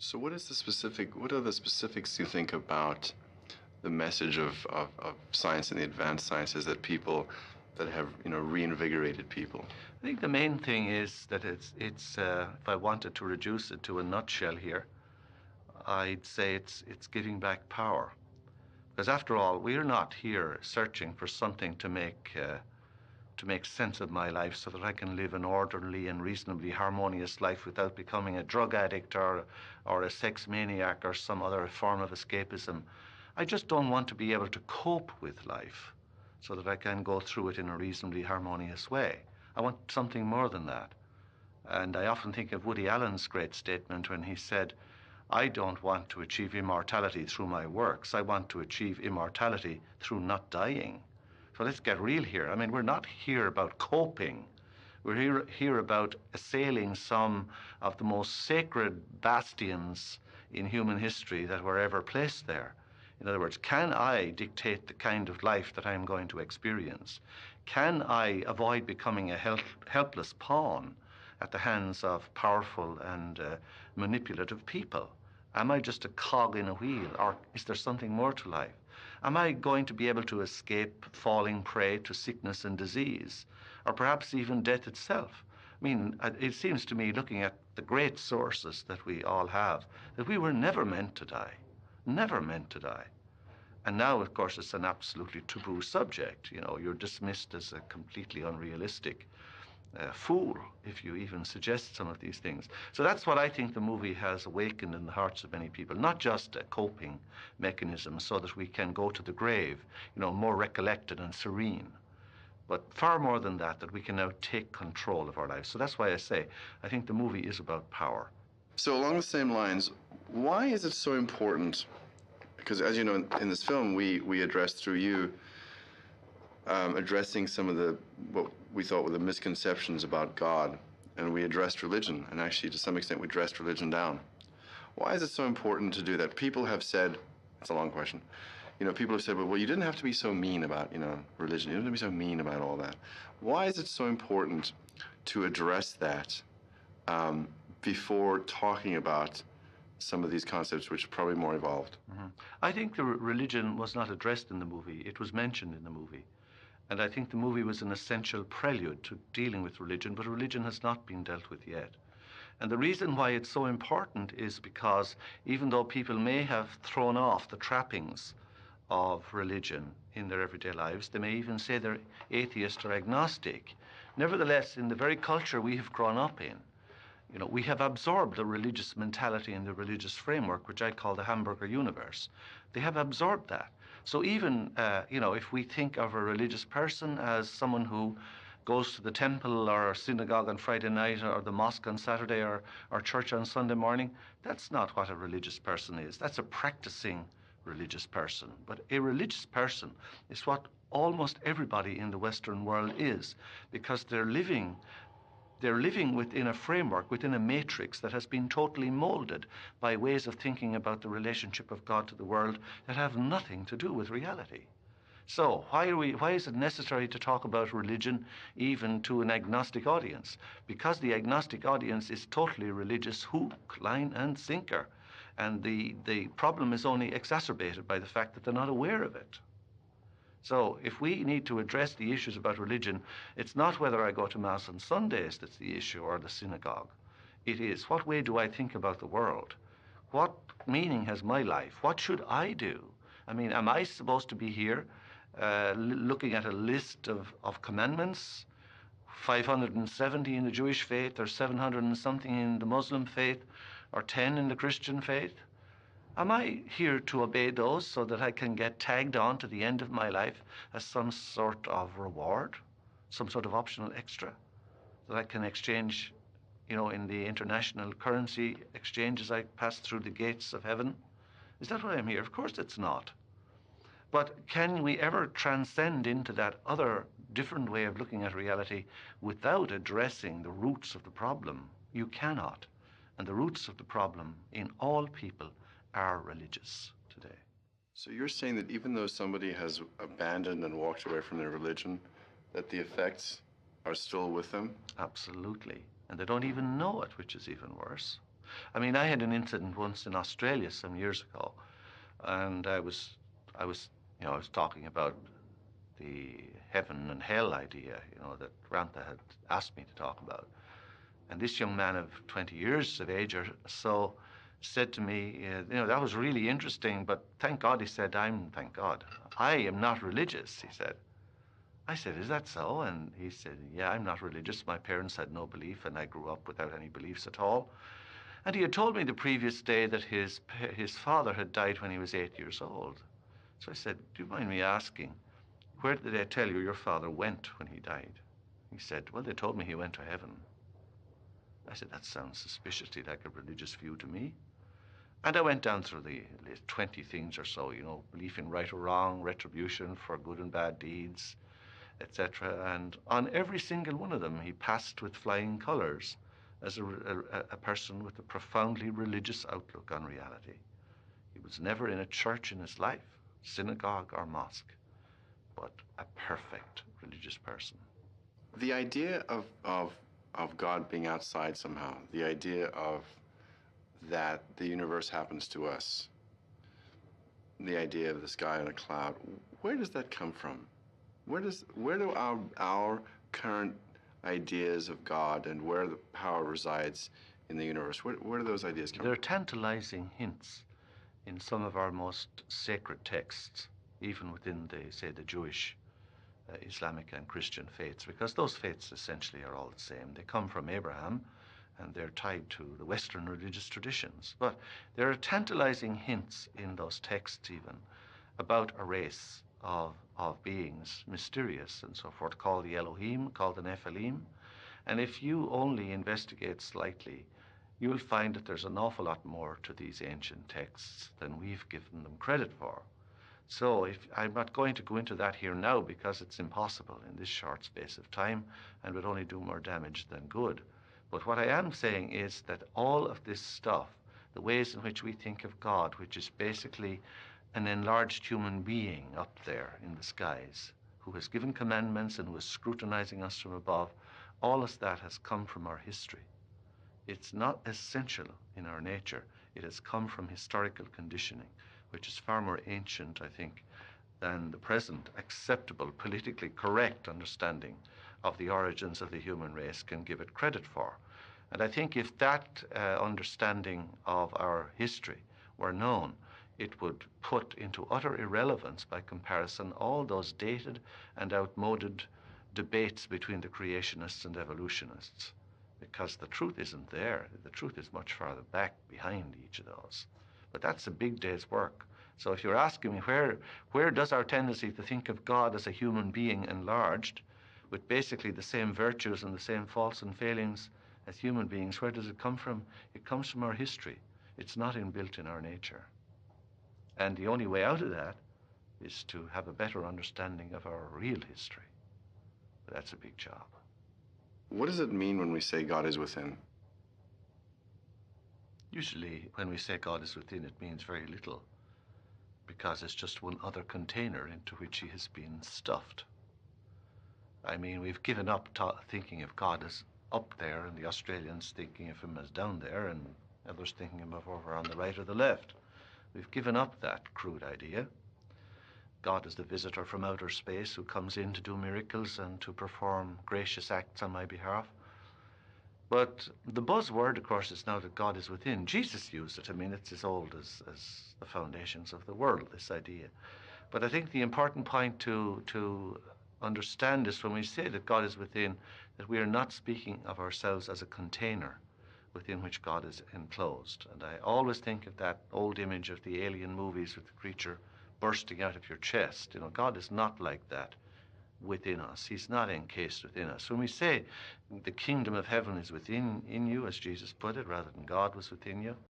So what are the specifics you think about the message of science and the advanced sciences that have, reinvigorated people? I think the main thing is that if I wanted to reduce it to a nutshell here, I'd say it's giving back power. Because after all, we're not here searching for something to make sense of my life so that I can live an orderly and reasonably harmonious life without becoming a drug addict or a sex maniac or some other form of escapism. I just don't want to be able to cope with life so that I can go through it in a reasonably harmonious way. I want something more than that. And I often think of Woody Allen's great statement when he said, I don't want to achieve immortality through my works. I want to achieve immortality through not dying. So let's get real here. I mean, we're not here about coping. We're here about assailing some of the most sacred bastions in human history that were ever placed there. In other words, can I dictate the kind of life that I'm going to experience? Can I avoid becoming a helpless pawn at the hands of powerful and manipulative people? Am I just a cog in a wheel, or is there something more to life? Am I going to be able to escape falling prey to sickness and disease, or perhaps even death itself? I mean, it seems to me, looking at the great sources that we all have, that we were never meant to die, never meant to die. And now, of course, it's an absolutely taboo subject. You know, you're dismissed as a completely unrealistic fool if you even suggest some of these things. So that's what I think the movie has awakened in the hearts of many people, not just a coping mechanism so that we can go to the grave, more recollected and serene, but far more than that, that we can now take control of our lives. So that's why I say I think the movie is about power. So along the same lines, why is it so important? Because as you know, in this film, we addressed through you addressing some of what we thought were the misconceptions about God, and we addressed religion, and actually to some extent we dressed religion down. Why is it so important to do that? People have said, it's a long question, people have said, well, you didn't have to be so mean about, religion. You didn't have to be so mean about all that. Why is it so important to address that before talking about some of these concepts which are probably more evolved? Mm-hmm. I think the religion was not addressed in the movie. It was mentioned in the movie. And I think the movie was an essential prelude to dealing with religion, but religion has not been dealt with yet. And the reason why it's so important is because even though people may have thrown off the trappings of religion in their everyday lives, they may even say they're atheist or agnostic. Nevertheless, in the very culture we have grown up in, we have absorbed the religious mentality and the religious framework, which I call the hamburger universe. They have absorbed that. So even, if we think of a religious person as someone who goes to the temple or synagogue on Friday night or the mosque on Saturday or church on Sunday morning, that's not what a religious person is. That's a practicing religious person. But a religious person is what almost everybody in the Western world is, because they're living within a framework, within a matrix that has been totally molded by ways of thinking about the relationship of God to the world that have nothing to do with reality. So why is it necessary to talk about religion even to an agnostic audience? Because the agnostic audience is totally religious, hook, line, and sinker. And the problem is only exacerbated by the fact that they're not aware of it. So if we need to address the issues about religion, it's not whether I go to Mass on Sundays that's the issue, or the synagogue. It is, what way do I think about the world? What meaning has my life? What should I do? I mean, am I supposed to be here looking at a list of commandments, 570 in the Jewish faith, or 700 and something in the Muslim faith, or 10 in the Christian faith? Am I here to obey those so that I can get tagged on to the end of my life as some sort of reward, some sort of optional extra that I can exchange, in the international currency exchange as I pass through the gates of heaven? Is that why I'm here? Of course it's not. But can we ever transcend into that other different way of looking at reality without addressing the roots of the problem? You cannot. And the roots of the problem in all people are religious today. So you're saying that even though somebody has abandoned and walked away from their religion, that the effects are still with them? Absolutely. And they don't even know it, which is even worse. I mean, I had an incident once in Australia some years ago, and I was, I was talking about the heaven and hell idea, that Granta had asked me to talk about. And this young man of 20 years of age or so said to me, that was really interesting, but thank God, he said, thank God, I am not religious, he said. I said, is that so? And he said, yeah, I'm not religious. My parents had no belief, and I grew up without any beliefs at all. And he had told me the previous day that his father had died when he was 8 years old. So I said, do you mind me asking, where did they tell you your father went when he died? He said, well, they told me he went to heaven. I said, that sounds suspiciously like a religious view to me. And I went down through the 20 things or so, belief in right or wrong, retribution for good and bad deeds, etc. And on every single one of them, he passed with flying colors as a person with a profoundly religious outlook on reality. He was never in a church in his life, synagogue or mosque, but a perfect religious person. The idea of God being outside somehow, the idea of that the universe happens to us, the idea of the sky and a cloud, where does that come from? Where do our current ideas of God and where the power resides in the universe, where do those ideas come from? There are tantalizing hints in some of our most sacred texts, even within the Jewish, Islamic and Christian faiths, because those faiths essentially are all the same. They come from Abraham, and they're tied to the Western religious traditions. But there are tantalizing hints in those texts even about a race of beings, mysterious and so forth, called the Elohim, called the Nephilim. And if you only investigate slightly, you'll find that there's an awful lot more to these ancient texts than we've given them credit for. So I'm not going to go into that here now because it's impossible in this short space of time and would only do more damage than good. But what I am saying is that all of this stuff, the ways in which we think of God, which is basically an enlarged human being up there in the skies, who has given commandments and who is scrutinizing us from above, all of that has come from our history. It's not essential in our nature. It has come from historical conditioning, which is far more ancient, I think, than the present acceptable, politically correct understanding of the origins of the human race can give it credit for. And I think if that understanding of our history were known, it would put into utter irrelevance by comparison all those dated and outmoded debates between the creationists and evolutionists, because the truth isn't there. The truth is much farther back behind each of those. But that's a big day's work. So if you're asking me where does our tendency to think of God as a human being enlarged, with basically the same virtues and the same faults and failings as human beings, where does it come from? It comes from our history. It's not inbuilt in our nature. And the only way out of that is to have a better understanding of our real history. But that's a big job. What does it mean when we say God is within? Usually, when we say God is within, it means very little, because it's just one other container into which he has been stuffed. I mean, we've given up thinking of God as up there, and the Australians thinking of him as down there, and others thinking of him over on the right or the left. We've given up that crude idea. God is the visitor from outer space who comes in to do miracles and to perform gracious acts on my behalf. But the buzzword, of course, is now that God is within. Jesus used it. I mean, it's as old as the foundations of the world, this idea. But I think the important point to understand is when we say that God is within, that we are not speaking of ourselves as a container within which God is enclosed. And I always think of that old image of the alien movies with the creature bursting out of your chest. God is not like that within us. He's not encased within us. When we say the kingdom of heaven is within you, as Jesus put it, rather than God was within you,